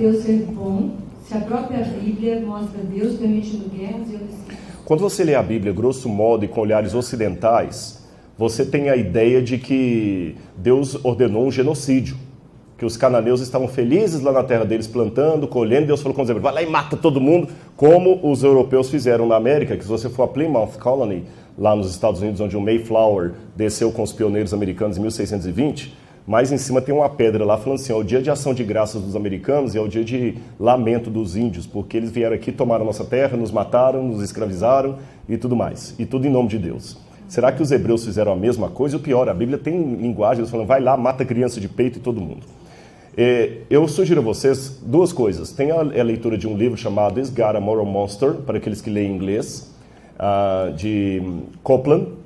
Deus ser bom se a própria Bíblia mostra Deus permitindo guerras e homicídios? Quando você lê a Bíblia, grosso modo, e com olhares ocidentais, você tem a ideia de que Deus ordenou um genocídio, que os cananeus estavam felizes lá na terra deles plantando, colhendo, Deus falou com os hebreus, vai lá e mata todo mundo, como os europeus fizeram na América, que se você for a Plymouth Colony, lá nos Estados Unidos, onde o Mayflower desceu com os pioneiros americanos em 1620, mais em cima tem uma pedra lá falando assim, é o dia de ação de graças dos americanos e é o dia de lamento dos índios, porque eles vieram aqui, tomaram nossa terra, nos mataram, nos escravizaram e tudo mais, e tudo em nome de Deus. Será que os hebreus fizeram a mesma coisa? O pior, a Bíblia tem linguagem, eles falam, vai lá, mata criança de peito e todo mundo. Eu sugiro a vocês duas coisas. Tem a leitura de um livro chamado Is God a Moral Monster, para aqueles que leem inglês, de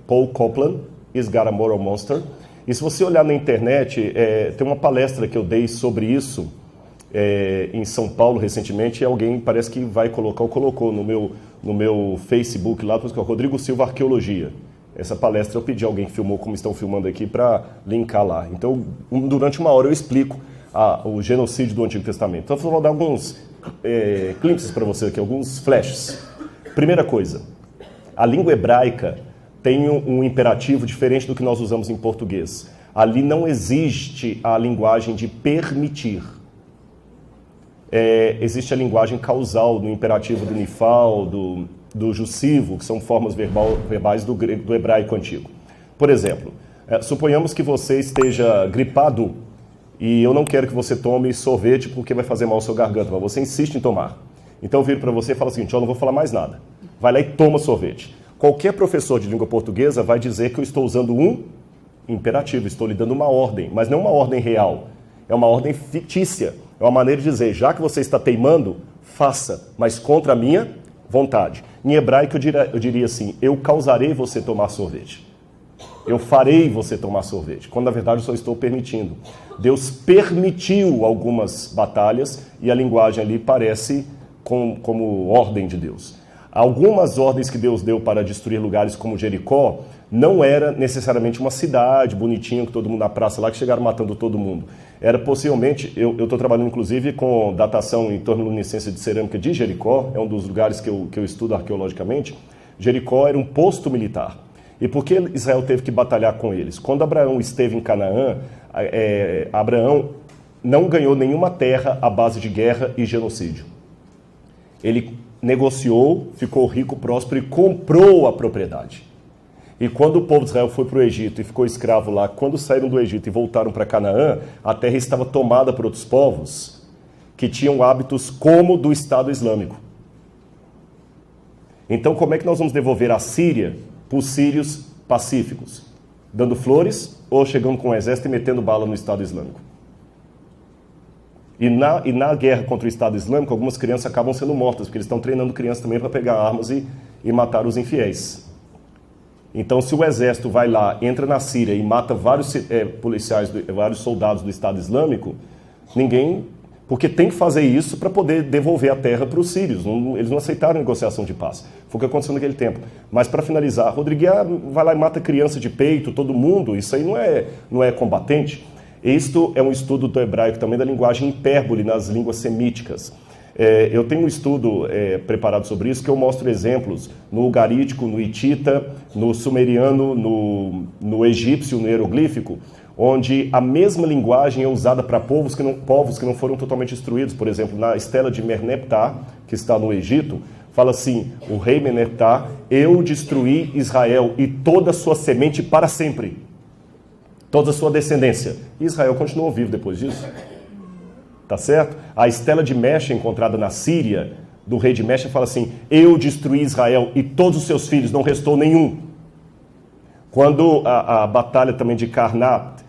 Paul Copeland, Is God a Moral Monster. E se você olhar na internet, tem uma palestra que eu dei sobre isso em São Paulo recentemente, e alguém parece que vai colocar, ou colocou no meu Facebook lá, Rodrigo Silva Arqueologia. Essa palestra eu pedi a alguém que filmou, como estão filmando aqui, para linkar lá. Então, durante uma hora eu explico o genocídio do Antigo Testamento. Então, eu vou dar alguns clipes para você aqui, alguns flashes. Primeira coisa, a língua hebraica tem um imperativo diferente do que nós usamos em português. Ali não existe a linguagem de permitir. Existe a linguagem causal, do imperativo do nifal, do jussivo, que são formas verbais do hebraico antigo. Por exemplo, suponhamos que você esteja gripado e eu não quero que você tome sorvete porque vai fazer mal ao seu garganta, mas você insiste em tomar. Então eu viro para você e falo o seguinte, eu não vou falar mais nada. Vai lá e toma sorvete. Qualquer professor de língua portuguesa vai dizer que eu estou usando um imperativo, estou lhe dando uma ordem, mas não uma ordem real, é uma ordem fictícia. É uma maneira de dizer, já que você está teimando, faça, mas contra a minha vontade. Em hebraico eu diria assim, eu causarei você tomar sorvete. Eu farei você tomar sorvete, quando na verdade eu só estou permitindo. Deus permitiu algumas batalhas e a linguagem ali parece como ordem de Deus. Algumas ordens que Deus deu para destruir lugares como Jericó não era necessariamente uma cidade bonitinha, que todo mundo na praça lá, que chegaram matando todo mundo. Era possivelmente, eu estou trabalhando inclusive com datação em torno-luminescência de cerâmica de Jericó, é um dos lugares que eu estudo arqueologicamente. Jericó era um posto militar. E por que Israel teve que batalhar com eles? Quando Abraão esteve em Canaã, Abraão não ganhou nenhuma terra à base de guerra e genocídio. Ele negociou, ficou rico, próspero e comprou a propriedade. E quando o povo de Israel foi para o Egito e ficou escravo lá, quando saíram do Egito e voltaram para Canaã, a terra estava tomada por outros povos que tinham hábitos como do Estado Islâmico. Então, como é que nós vamos devolver a Síria para os sírios pacíficos? Dando flores ou chegando com o exército e metendo bala no Estado Islâmico? E na guerra contra o Estado Islâmico, algumas crianças acabam sendo mortas, porque eles estão treinando crianças também para pegar armas e matar os infiéis. Então, se o exército vai lá, entra na Síria e mata vários policiais, vários soldados do Estado Islâmico, porque tem que fazer isso para poder devolver a terra para os sírios. Eles não aceitaram negociação de paz. Foi o que aconteceu naquele tempo. Mas para finalizar, Rodrigo vai lá e mata criança de peito, todo mundo, isso aí não é combatente. Isto é um estudo do hebraico também da linguagem hipérbole nas línguas semíticas. Eu tenho um estudo preparado sobre isso que eu mostro exemplos no ugarítico, no hitita, no sumeriano, no egípcio, no hieroglífico, onde a mesma linguagem é usada para povos que não foram totalmente destruídos. Por exemplo, na estela de Merneptah, que está no Egito, fala assim, o rei Merneptah, eu destruí Israel e toda a sua semente para sempre. Toda a sua descendência. E Israel continuou vivo depois disso. Tá certo? A estela de Mecha, encontrada na Síria, do rei de Mecha, fala assim, eu destruí Israel e todos os seus filhos, não restou nenhum. Quando a batalha também de Karnap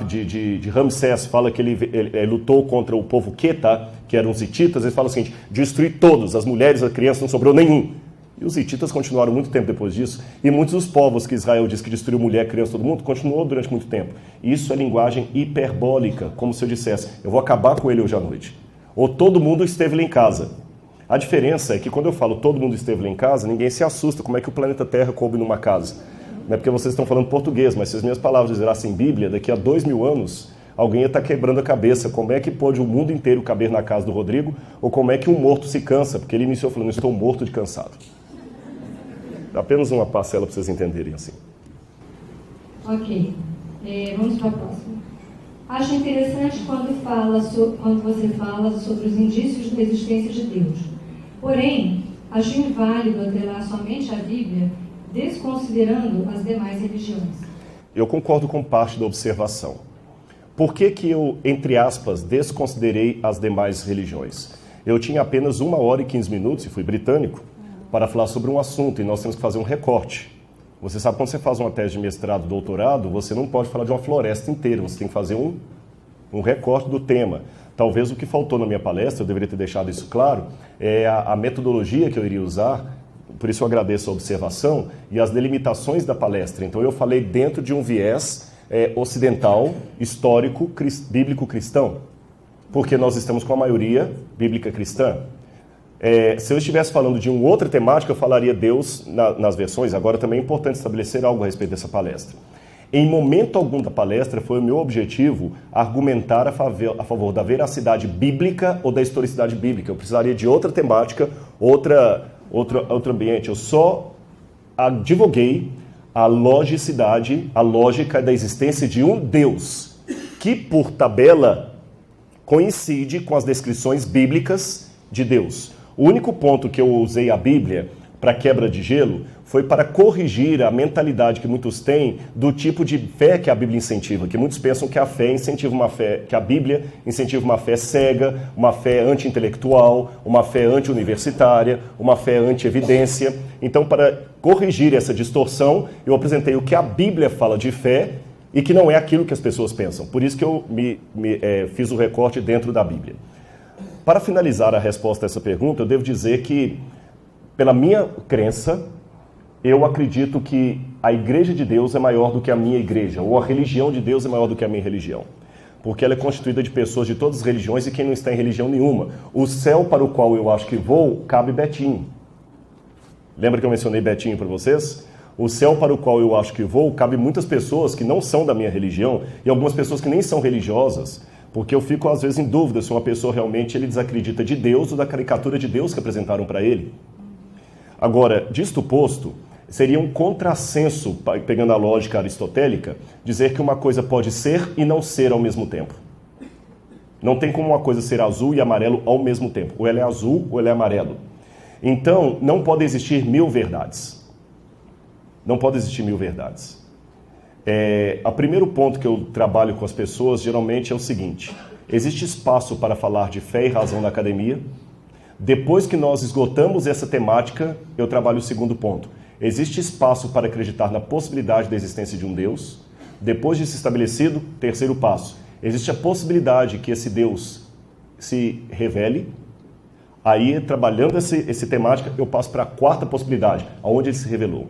de Ramsés, fala que ele lutou contra o povo Queta, que eram os hititas, ele fala o seguinte, destruí todos, as mulheres, as crianças, não sobrou nenhum. E os hititas continuaram muito tempo depois disso. E muitos dos povos que Israel diz que destruiu mulher, criança, todo mundo, continuou durante muito tempo. Isso é linguagem hiperbólica, como se eu dissesse, eu vou acabar com ele hoje à noite. Ou todo mundo esteve lá em casa. A diferença é que quando eu falo todo mundo esteve lá em casa, ninguém se assusta como é que o planeta Terra coube numa casa. Não é porque vocês estão falando português, mas se as minhas palavras virassem Bíblia, daqui a 2000 anos, alguém ia estar quebrando a cabeça. Como é que pode o mundo inteiro caber na casa do Rodrigo? Ou como é que um morto se cansa? Porque ele iniciou falando, estou morto de cansado. Apenas uma parcela para vocês entenderem assim. Ok. Vamos para a próxima. Acho interessante quando você fala sobre os indícios da existência de Deus. Porém, acho inválido atrelar somente a Bíblia, desconsiderando as demais religiões. Eu concordo com parte da observação. Por que eu, entre aspas, desconsiderei as demais religiões? Eu tinha apenas 1 hora e 15 minutos, e fui britânico, para falar sobre um assunto, e nós temos que fazer um recorte. Você sabe, quando você faz uma tese de mestrado, doutorado, você não pode falar de uma floresta inteira, você tem que fazer um recorte do tema. Talvez o que faltou na minha palestra, eu deveria ter deixado isso claro, é a metodologia que eu iria usar, por isso eu agradeço a observação, e as delimitações da palestra. Então eu falei dentro de um viés ocidental, histórico, bíblico cristão, porque nós estamos com a maioria bíblica cristã. Se eu estivesse falando de uma outra temática, eu falaria Deus nas versões. Agora também é importante estabelecer algo a respeito dessa palestra. Em momento algum da palestra foi o meu objetivo argumentar a favor da veracidade bíblica ou da historicidade bíblica. Eu precisaria de outra temática, outro ambiente. Eu só advoguei a logicidade, a lógica da existência de um Deus que, por tabela, coincide com as descrições bíblicas de Deus. O único ponto que eu usei a Bíblia para quebra de gelo foi para corrigir a mentalidade que muitos têm do tipo de fé que a Bíblia incentiva, que muitos pensam que a fé incentiva uma fé, que a Bíblia incentiva uma fé cega, uma fé anti-intelectual, uma fé anti-universitária, uma fé anti-evidência. Então, para corrigir essa distorção, eu apresentei o que a Bíblia fala de fé e que não é aquilo que as pessoas pensam. Por isso que eu fiz o recorte dentro da Bíblia. Para finalizar a resposta a essa pergunta, eu devo dizer que, pela minha crença, eu acredito que a Igreja de Deus é maior do que a minha igreja, ou a religião de Deus é maior do que a minha religião. Porque ela é constituída de pessoas de todas as religiões e quem não está em religião nenhuma. O céu para o qual eu acho que vou, cabe Betinho. Lembra que eu mencionei Betinho para vocês? O céu para o qual eu acho que vou, cabe muitas pessoas que não são da minha religião e algumas pessoas que nem são religiosas. Porque eu fico, às vezes, em dúvida se uma pessoa realmente ele desacredita de Deus ou da caricatura de Deus que apresentaram para ele. Agora, disto posto, seria um contrassenso, pegando a lógica aristotélica, dizer que uma coisa pode ser e não ser ao mesmo tempo. Não tem como uma coisa ser azul e amarelo ao mesmo tempo. Ou ela é azul ou ela é amarelo. Então, não pode existir 1000 verdades. Não pode existir 1000 verdades. O primeiro ponto que eu trabalho com as pessoas geralmente é o seguinte: existe espaço para falar de fé e razão na academia. Depois que nós esgotamos essa temática, eu trabalho o segundo ponto. Existe espaço para acreditar na possibilidade da existência de um Deus. Depois disso estabelecido, terceiro passo. Existe a possibilidade que esse Deus se revele. Aí, trabalhando essa temática, eu passo para a quarta possibilidade, aonde ele se revelou.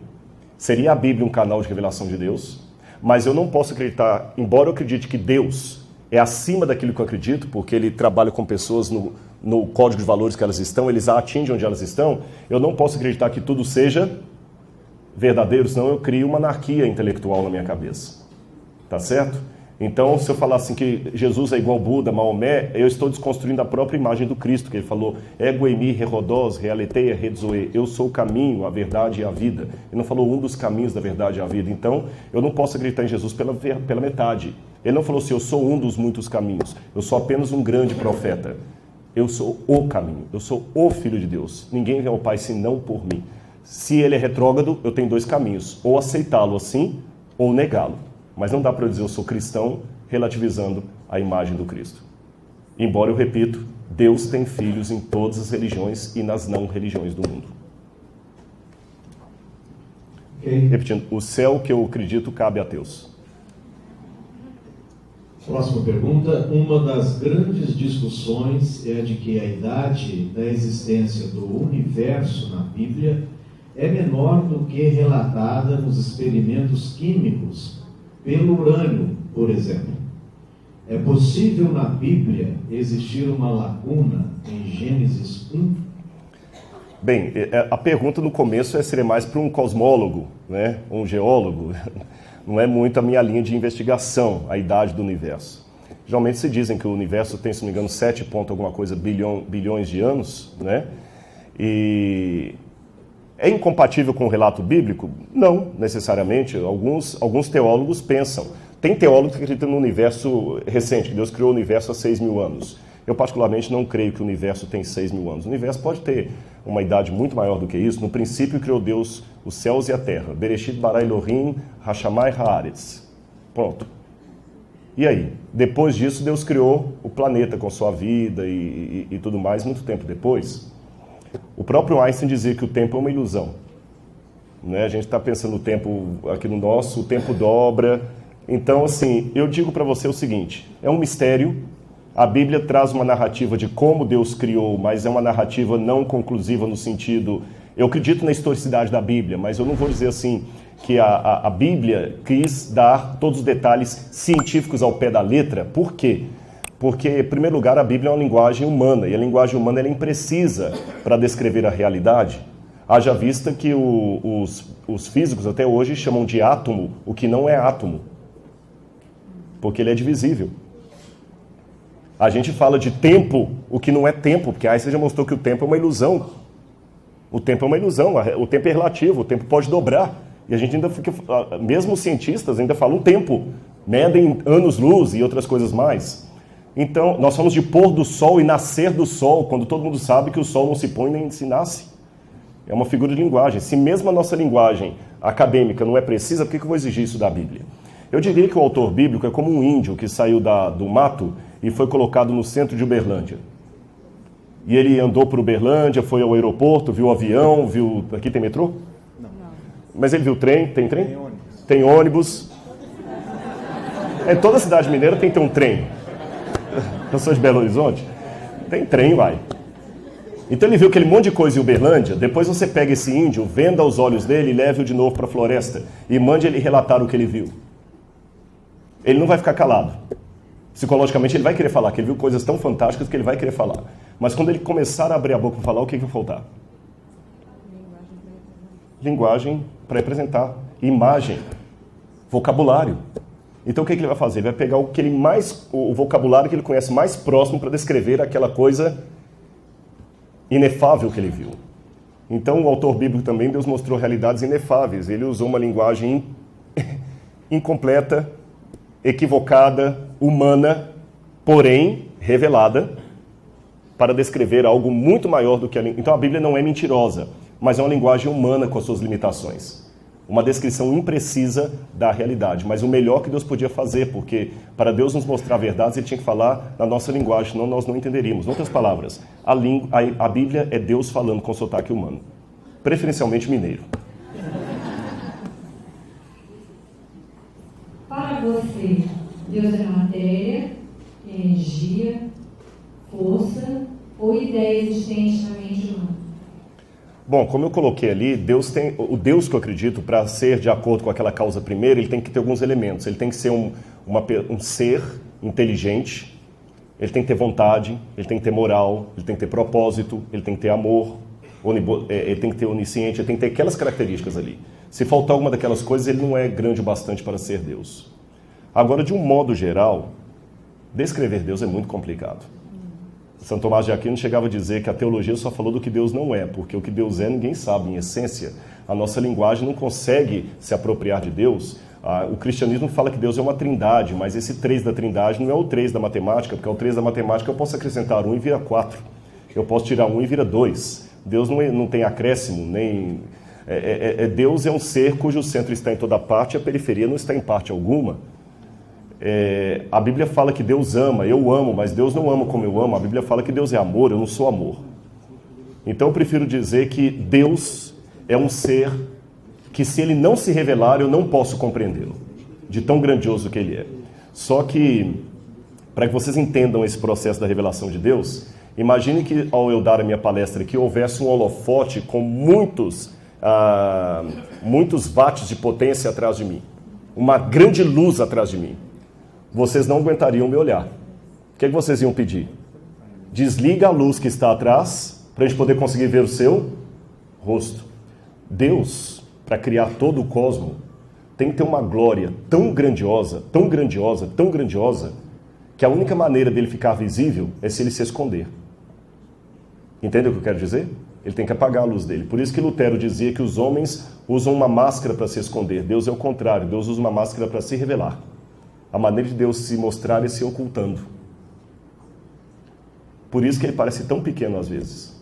Seria a Bíblia um canal de revelação de Deus? Mas eu não posso acreditar, embora eu acredite que Deus é acima daquilo que eu acredito, porque ele trabalha com pessoas no código de valores que elas estão, eles a atingem onde elas estão, eu não posso acreditar que tudo seja verdadeiro, senão eu crio uma anarquia intelectual na minha cabeça. Tá certo? Então, se eu falar assim que Jesus é igual Buda, Maomé, eu estou desconstruindo a própria imagem do Cristo, que ele falou, ego eimi, rerodós, realeteia, redzoe, eu sou o caminho, a verdade e a vida. Ele não falou um dos caminhos da verdade e a vida. Então, eu não posso acreditar em Jesus pela metade. Ele não falou assim, eu sou um dos muitos caminhos, eu sou apenas um grande profeta. Eu sou o caminho, eu sou o Filho de Deus. Ninguém vem ao Pai senão por mim. Se ele é retrógrado, eu tenho 2 caminhos, ou aceitá-lo assim, ou negá-lo. Mas não dá para eu dizer eu sou cristão relativizando a imagem do Cristo. Embora eu repito, Deus tem filhos em todas as religiões e nas não religiões do mundo. Okay. Repetindo, o céu que eu acredito cabe a Deus. Próxima pergunta. Uma das grandes discussões é de que a idade da existência do universo na Bíblia é menor do que relatada nos experimentos químicos pelo urânio, por exemplo. É possível na Bíblia existir uma lacuna em Gênesis 1? Bem, a pergunta no começo seria mais para um cosmólogo, né? Um geólogo. Não é muito a minha linha de investigação, a idade do universo. Geralmente se dizem que o universo tem, se não me engano, 7 ponto alguma coisa bilhões de anos, né? E é incompatível com o relato bíblico? Não, necessariamente. Alguns teólogos pensam. Tem teólogos que acreditam no universo recente, que Deus criou o universo há 6.000 anos. Eu, particularmente, não creio que o universo tem 6.000 anos. O universo pode ter uma idade muito maior do que isso. No princípio, criou Deus os céus e a terra. Bereshit bara Elohim hashamai haaretz. Pronto. E aí? Depois disso, Deus criou o planeta com sua vida e tudo mais, muito tempo depois. O próprio Einstein dizia que o tempo é uma ilusão. Né? A gente está pensando no tempo aqui no nosso, o tempo dobra. Então, assim, eu digo para você o seguinte, é um mistério. A Bíblia traz uma narrativa de como Deus criou, mas é uma narrativa não conclusiva no sentido... Eu acredito na historicidade da Bíblia, mas eu não vou dizer assim que a Bíblia quis dar todos os detalhes científicos ao pé da letra. Por quê? Porque, em primeiro lugar, a Bíblia é uma linguagem humana, e a linguagem humana é imprecisa para descrever a realidade. Haja vista que os físicos até hoje chamam de átomo o que não é átomo, porque ele é divisível. A gente fala de tempo o que não é tempo, porque aí você já mostrou que o tempo é uma ilusão. O tempo é uma ilusão, o tempo é relativo, o tempo pode dobrar. E a gente ainda fica, mesmo os cientistas ainda falam tempo, medem anos-luz e outras coisas mais. Então, nós falamos de pôr do sol e nascer do sol, quando todo mundo sabe que o sol não se põe nem se nasce. É uma figura de linguagem. Se mesmo a nossa linguagem acadêmica não é precisa, por que eu vou exigir isso da Bíblia? Eu diria que o autor bíblico é como um índio que saiu do mato e foi colocado no centro de Uberlândia. E ele andou por Uberlândia, foi ao aeroporto, viu o avião, viu... Aqui tem metrô? Não. Mas ele viu trem? Tem trem? Tem ônibus. Tem ônibus. Toda cidade mineira tem que ter um trem. Eu sou de Belo Horizonte. Tem trem, vai. Então ele viu aquele monte de coisa em Uberlândia. Depois você pega esse índio, venda os olhos dele e leve-o de novo para a floresta. E mande ele relatar o que ele viu. Ele não vai ficar calado. Psicologicamente ele vai querer falar, que ele viu coisas tão fantásticas que ele vai querer falar. Mas quando ele começar a abrir a boca para falar, o que vai faltar? Linguagem para representar. Imagem. Vocabulário. Então o que ele vai fazer? Ele vai pegar o vocabulário que ele conhece mais próximo para descrever aquela coisa inefável que ele viu. Então o autor bíblico também, Deus mostrou realidades inefáveis. Ele usou uma linguagem incompleta, equivocada, humana, porém revelada, para descrever algo muito maior do que a... Então a Bíblia não é mentirosa, mas é uma linguagem humana com as suas limitações. Uma descrição imprecisa da realidade, mas o melhor que Deus podia fazer, porque para Deus nos mostrar verdades, Ele tinha que falar na nossa linguagem, senão nós não entenderíamos. Em outras palavras, a Bíblia é Deus falando com sotaque humano, preferencialmente mineiro. Para você, Deus é matéria, energia, força ou ideia existente na mente humana? Bom, como eu coloquei ali, o Deus que eu acredito, para ser de acordo com aquela causa primeira, ele tem que ter alguns elementos. Ele tem que ser um ser inteligente, ele tem que ter vontade, ele tem que ter moral, ele tem que ter propósito, ele tem que ter amor, ele tem que ter onisciente, ele tem que ter aquelas características ali. Se faltar alguma daquelas coisas, ele não é grande o bastante para ser Deus. Agora, de um modo geral, descrever Deus é muito complicado. São Tomás de Aquino chegava a dizer que a teologia só falou do que Deus não é, porque o que Deus é ninguém sabe. Em essência, a nossa linguagem não consegue se apropriar de Deus. O cristianismo fala que Deus é uma trindade, mas esse 3 da trindade não é o 3 da matemática, porque o 3 da matemática eu posso acrescentar 1 e vira 4. Eu posso tirar 1 e vira 2. Deus não tem acréscimo, nem... Deus é um ser cujo centro está em toda parte e a periferia não está em parte alguma. A Bíblia fala que Deus ama, eu amo, mas Deus não ama como eu amo. A Bíblia fala que Deus é amor, eu não sou amor. Então eu prefiro dizer que Deus é um ser que, se Ele não se revelar, eu não posso compreendê-lo, de tão grandioso que Ele é. Só que, para que vocês entendam esse processo da revelação de Deus, imagine que, ao eu dar a minha palestra aqui, houvesse um holofote com muitos watts de potência atrás de mim, uma grande luz atrás de mim. Vocês não aguentariam me olhar. O que vocês iam pedir? Desliga a luz que está atrás, para a gente poder conseguir ver o seu rosto. Deus, para criar todo o cosmos, tem que ter uma glória tão grandiosa, tão grandiosa, tão grandiosa, que a única maneira dele ficar visível é se ele se esconder. Entende o que eu quero dizer? Ele tem que apagar a luz dele. Por isso que Lutero dizia que os homens usam uma máscara para se esconder. Deus é o contrário. Deus usa uma máscara para se revelar. A maneira de Deus se mostrar é se ocultando. Por isso que ele parece tão pequeno às vezes.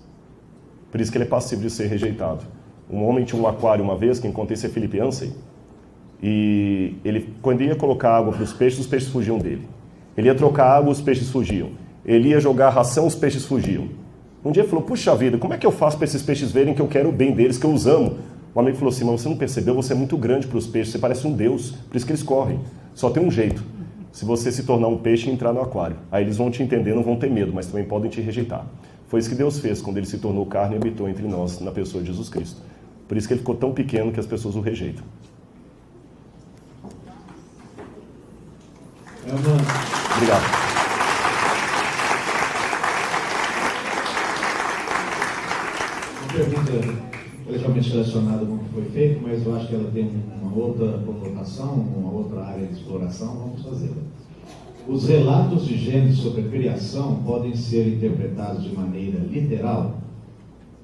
Por isso que ele é passível de ser rejeitado. Um homem tinha um aquário uma vez, que encontrei esse é Philip Yancey, e ele, quando ia colocar água para os peixes fugiam dele. Ele ia trocar água, os peixes fugiam. Ele ia jogar ração, os peixes fugiam. Um dia ele falou, puxa vida, como é que eu faço para esses peixes verem que eu quero o bem deles, que eu os amo? O amigo falou assim, mas você não percebeu, você é muito grande para os peixes, você parece um deus, por isso que eles correm. Só tem um jeito, se você se tornar um peixe e entrar no aquário. Aí eles vão te entender, não vão ter medo, mas também podem te rejeitar. Foi isso que Deus fez quando ele se tornou carne e habitou entre nós, na pessoa de Jesus Cristo. Por isso que ele ficou tão pequeno que as pessoas o rejeitam. Obrigado. Uma pergunta legalmente relacionada com o que foi feito, mas eu acho que ela tem uma outra conotação, uma outra área de exploração, vamos fazê-la. Os relatos de Gênesis sobre a criação podem ser interpretados de maneira literal?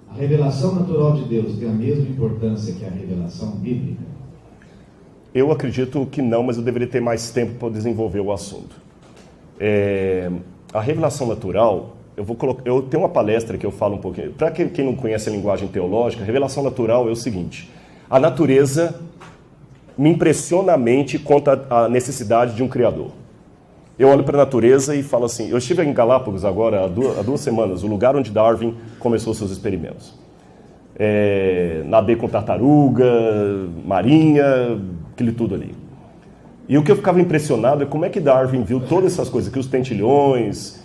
A revelação natural de Deus tem a mesma importância que a revelação bíblica? Eu acredito que não, mas eu deveria ter mais tempo para desenvolver o assunto. A revelação natural, eu tenho uma palestra que eu falo um pouquinho. Para quem não conhece a linguagem teológica, a revelação natural é o seguinte: a natureza me impressiona a mente quanto à necessidade de um Criador. Eu olho para a natureza e falo assim, eu estive em Galápagos agora, há 2 semanas, o lugar onde Darwin começou seus experimentos. Nadei com tartaruga, marinha, aquele tudo ali. E o que eu ficava impressionado é como é que Darwin viu todas essas coisas, que os tentilhões,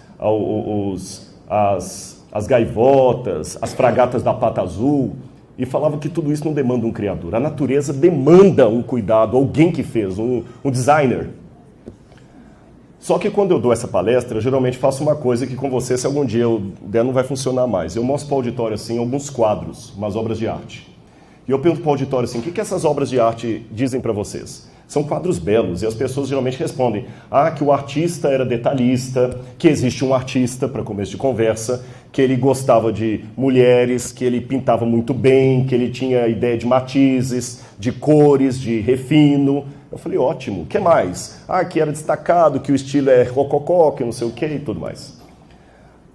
as gaivotas, as fragatas da pata azul, e falava que tudo isso não demanda um criador. A natureza demanda um cuidado, alguém que fez, um designer. Só que quando eu dou essa palestra, eu geralmente faço uma coisa que com você, se algum dia eu der, não vai funcionar mais. Eu mostro para o auditório assim, alguns quadros, umas obras de arte. E eu pergunto para o auditório assim, o que essas obras de arte dizem para vocês? São quadros belos, e as pessoas geralmente respondem, que o artista era detalhista, que existe um artista, para começo de conversa, que ele gostava de mulheres, que ele pintava muito bem, que ele tinha ideia de matizes, de cores, de refino. Eu falei, ótimo, o que mais? Que era destacado, que o estilo é rococó, que não sei o que e tudo mais.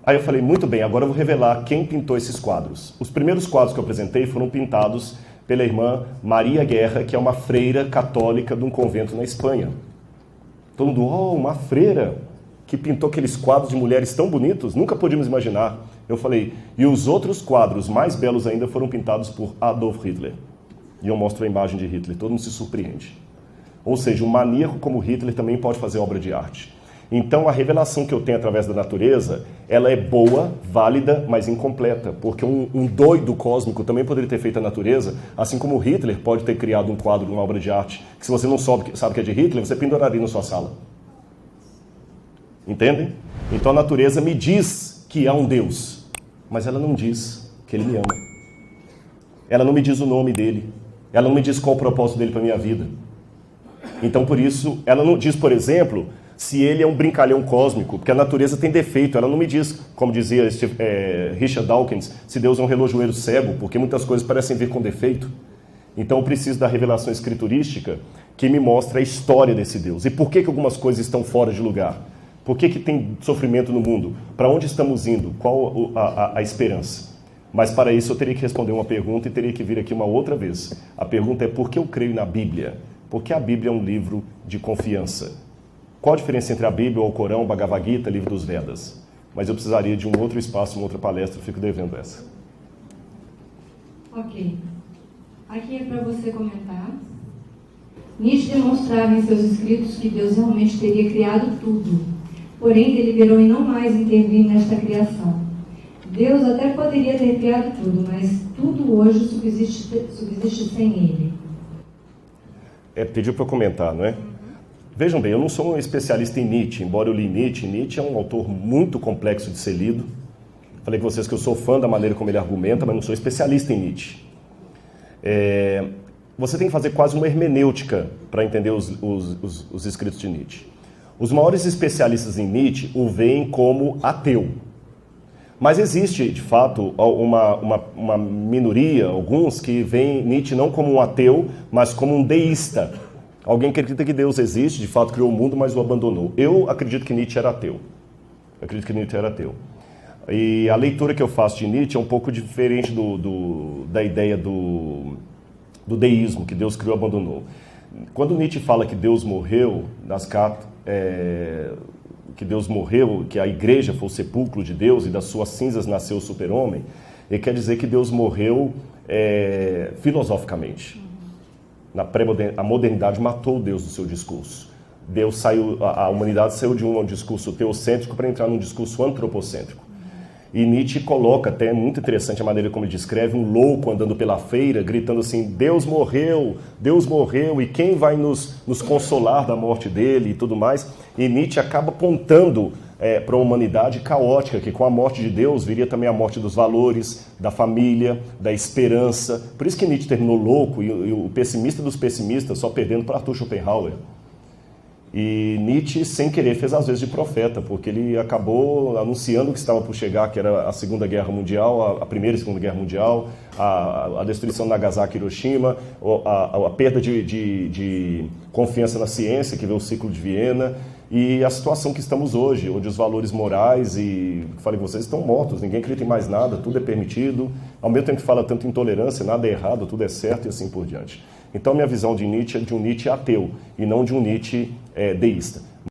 Aí eu falei, muito bem, agora eu vou revelar quem pintou esses quadros. Os primeiros quadros que eu apresentei foram pintados pela irmã Maria Guerra, que é uma freira católica de um convento na Espanha. Todo mundo, uma freira que pintou aqueles quadros de mulheres tão bonitos, nunca podíamos imaginar. Eu falei, e os outros quadros mais belos ainda foram pintados por Adolf Hitler. E eu mostro a imagem de Hitler, todo mundo se surpreende. Ou seja, um maníaco como Hitler também pode fazer obra de arte. Então, a revelação que eu tenho através da natureza, ela é boa, válida, mas incompleta. Porque um doido cósmico também poderia ter feito a natureza, assim como Hitler pode ter criado um quadro, uma obra de arte, que se você não sabe que é de Hitler, você penduraria na sua sala. Entendem? Então, a natureza me diz que há um Deus, mas ela não diz que Ele me ama. Ela não me diz o nome dEle. Ela não me diz qual o propósito dEle para a minha vida. Então, por isso, ela não diz, por exemplo, se ele é um brincalhão cósmico, porque a natureza tem defeito. Ela não me diz, como dizia Richard Dawkins, se Deus é um relojoeiro cego, porque muitas coisas parecem vir com defeito. Então eu preciso da revelação escriturística que me mostra a história desse Deus. E por que algumas coisas estão fora de lugar? Por que tem sofrimento no mundo? Para onde estamos indo? Qual a esperança? Mas para isso eu teria que responder uma pergunta e teria que vir aqui uma outra vez. A pergunta é por que eu creio na Bíblia? Porque a Bíblia é um livro de confiança. Qual a diferença entre a Bíblia, o Corão, o Bhagavad Gita, livro dos Vedas? Mas eu precisaria de um outro espaço, uma outra palestra, fico devendo essa. Ok. Aqui é para você comentar. Nietzsche demonstrava em seus escritos que Deus realmente teria criado tudo, porém deliberou em não mais intervir nesta criação. Deus até poderia ter criado tudo, mas tudo hoje subsiste sem Ele. Pediu para eu comentar, não é? Vejam bem, eu não sou um especialista em Nietzsche, embora eu li Nietzsche. Nietzsche é um autor muito complexo de ser lido. Falei com vocês que eu sou fã da maneira como ele argumenta, mas não sou especialista em Nietzsche. Você tem que fazer quase uma hermenêutica para entender os escritos de Nietzsche. Os maiores especialistas em Nietzsche o veem como ateu. Mas existe, de fato, uma minoria, alguns, que veem Nietzsche não como um ateu, mas como um deísta. Alguém que acredita que Deus existe, de fato criou o mundo, mas o abandonou. Eu acredito que Nietzsche era ateu. E a leitura que eu faço de Nietzsche é um pouco diferente da ideia do deísmo, que Deus criou e abandonou. Quando Nietzsche fala que Deus morreu, nas cartas, que Deus morreu, que a igreja foi o sepulcro de Deus e das suas cinzas nasceu o super-homem, ele quer dizer que Deus morreu filosoficamente. A modernidade matou Deus do seu discurso. A humanidade saiu de um discurso teocêntrico para entrar num discurso antropocêntrico. E Nietzsche coloca, até muito interessante a maneira como ele descreve, um louco andando pela feira, gritando assim, Deus morreu, e quem vai nos consolar da morte dele e tudo mais. E Nietzsche acaba apontando para uma humanidade caótica, que com a morte de Deus viria também a morte dos valores, da família, da esperança. Por isso que Nietzsche terminou louco e o pessimista dos pessimistas só perdendo para Arthur Schopenhauer. E Nietzsche, sem querer, fez às vezes de profeta, porque ele acabou anunciando que estava por chegar, que era a Segunda Guerra Mundial, a Primeira e Segunda Guerra Mundial, a destruição de Nagasaki e Hiroshima, a perda de confiança na ciência, que veio o ciclo de Viena, e a situação que estamos hoje, onde os valores morais falei com vocês, estão mortos, ninguém acredita em mais nada, tudo é permitido, ao mesmo tempo que fala tanto intolerância, nada é errado, tudo é certo e assim por diante. Então, minha visão de Nietzsche é de um Nietzsche ateu e não de um Nietzsche deísta.